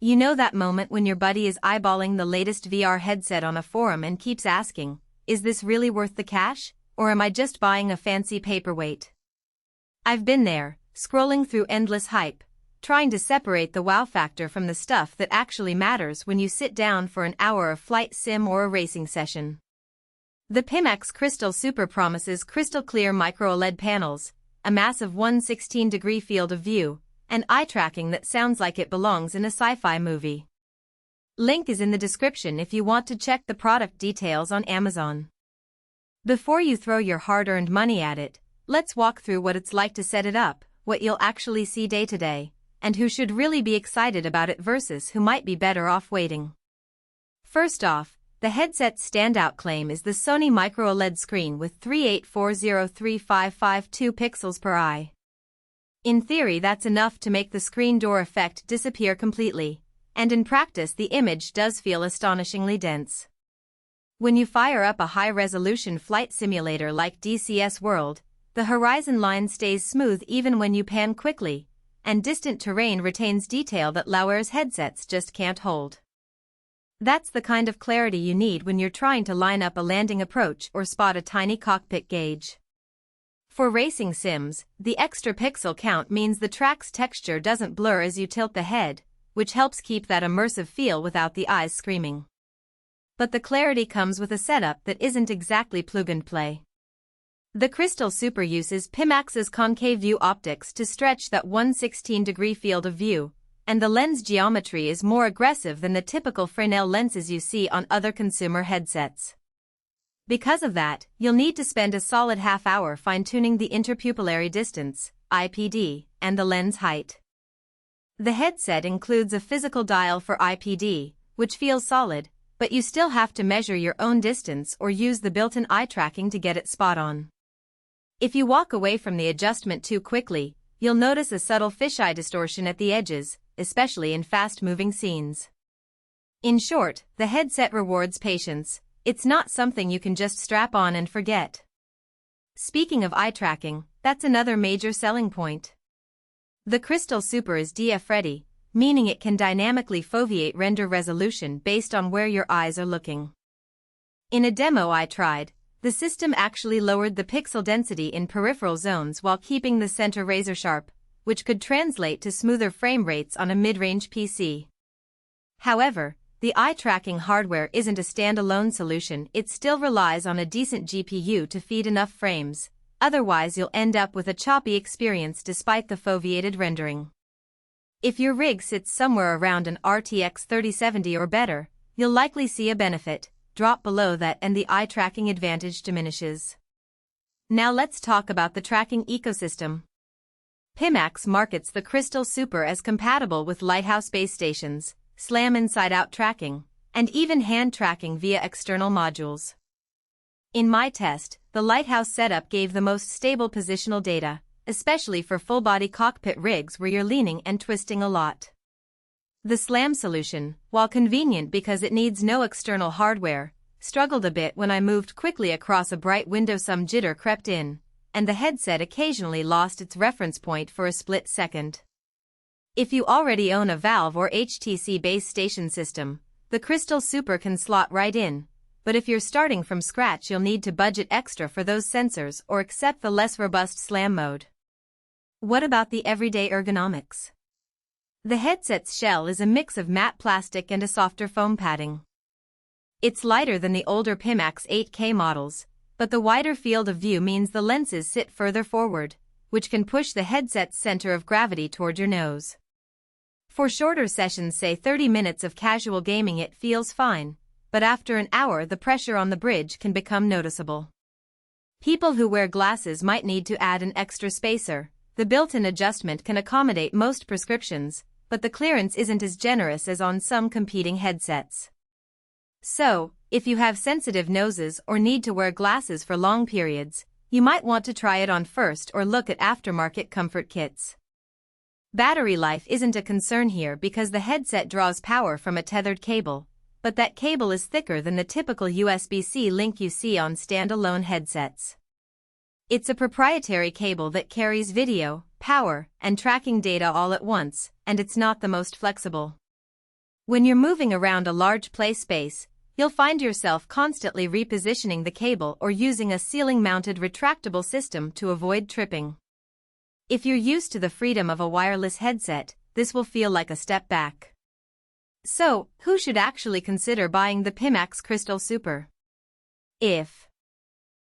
You know that moment when your buddy is eyeballing the latest VR headset on a forum and keeps asking, is this really worth the cash, or am I just buying a fancy paperweight? I've been there, scrolling through endless hype, trying to separate the wow factor from the stuff that actually matters when you sit down for an hour of flight sim or a racing session. The Pimax Crystal Super promises crystal clear micro-OLED panels, a massive 116-degree field of view, and eye tracking that sounds like it belongs in a sci-fi movie. Link is in the description if you want to check the product details on Amazon. Before you throw your hard-earned money at it, let's walk through what it's like to set it up, what you'll actually see day to day, and who should really be excited about it versus who might be better off waiting. First off, the headset's standout claim is the Sony Micro-OLED screen with 38403552 pixels per eye. In theory, that's enough to make the screen door effect disappear completely, and in practice the image does feel astonishingly dense. When you fire up a high-resolution flight simulator like DCS World, the horizon line stays smooth even when you pan quickly, and distant terrain retains detail that low-res headsets just can't hold. That's the kind of clarity you need when you're trying to line up a landing approach or spot a tiny cockpit gauge. For racing sims, the extra pixel count means the track's texture doesn't blur as you tilt the head, which helps keep that immersive feel without the eyes screaming. But the clarity comes with a setup that isn't exactly plug-and-play. The Crystal Super uses Pimax's ConcaveView optics to stretch that 116-degree field of view, and the lens geometry is more aggressive than the typical Fresnel lenses you see on other consumer headsets. Because of that, you'll need to spend a solid half-hour fine-tuning the interpupillary distance, IPD, and the lens height. The headset includes a physical dial for IPD, which feels solid, but you still have to measure your own distance or use the built-in eye tracking to get it spot on. If you walk away from the adjustment too quickly, you'll notice a subtle fisheye distortion at the edges, especially in fast-moving scenes. In short, the headset rewards patience. It's not something you can just strap on and forget. Speaking of eye tracking, that's another major selling point. The Crystal Super is DF-ready, meaning it can dynamically foveate render resolution based on where your eyes are looking. In a demo I tried, the system actually lowered the pixel density in peripheral zones while keeping the center razor sharp, which could translate to smoother frame rates on a mid-range PC. However, the eye-tracking hardware isn't a standalone solution. It still relies on a decent GPU to feed enough frames, otherwise you'll end up with a choppy experience despite the foveated rendering. If your rig sits somewhere around an RTX 3070 or better, you'll likely see a benefit. Drop below that and the eye-tracking advantage diminishes. Now let's talk about the tracking ecosystem. Pimax markets the Crystal Super as compatible with Lighthouse base stations, SLAM inside-out tracking, and even hand tracking via external modules. In my test, the Lighthouse setup gave the most stable positional data, especially for full-body cockpit rigs where you're leaning and twisting a lot. The SLAM solution, while convenient because it needs no external hardware, struggled a bit when I moved quickly across a bright window. Some jitter crept in, and the headset occasionally lost its reference point for a split second. If you already own a Valve or HTC base station system, the Crystal Super can slot right in, but if you're starting from scratch you'll need to budget extra for those sensors or accept the less robust SLAM mode. What about the everyday ergonomics? The headset's shell is a mix of matte plastic and a softer foam padding. It's lighter than the older Pimax 8K models, but the wider field of view means the lenses sit further forward, which can push the headset's center of gravity toward your nose. For shorter sessions, say 30 minutes of casual gaming, it feels fine, but after an hour the pressure on the bridge can become noticeable. People who wear glasses might need to add an extra spacer. The built-in adjustment can accommodate most prescriptions, but the clearance isn't as generous as on some competing headsets. So, if you have sensitive noses or need to wear glasses for long periods, you might want to try it on first or look at aftermarket comfort kits. Battery life isn't a concern here because the headset draws power from a tethered cable, but that cable is thicker than the typical USB-C link you see on standalone headsets. It's a proprietary cable that carries video, power, and tracking data all at once, and it's not the most flexible. When you're moving around a large play space, you'll find yourself constantly repositioning the cable or using a ceiling-mounted retractable system to avoid tripping. If you're used to the freedom of a wireless headset, this will feel like a step back. So, who should actually consider buying the Pimax Crystal Super? If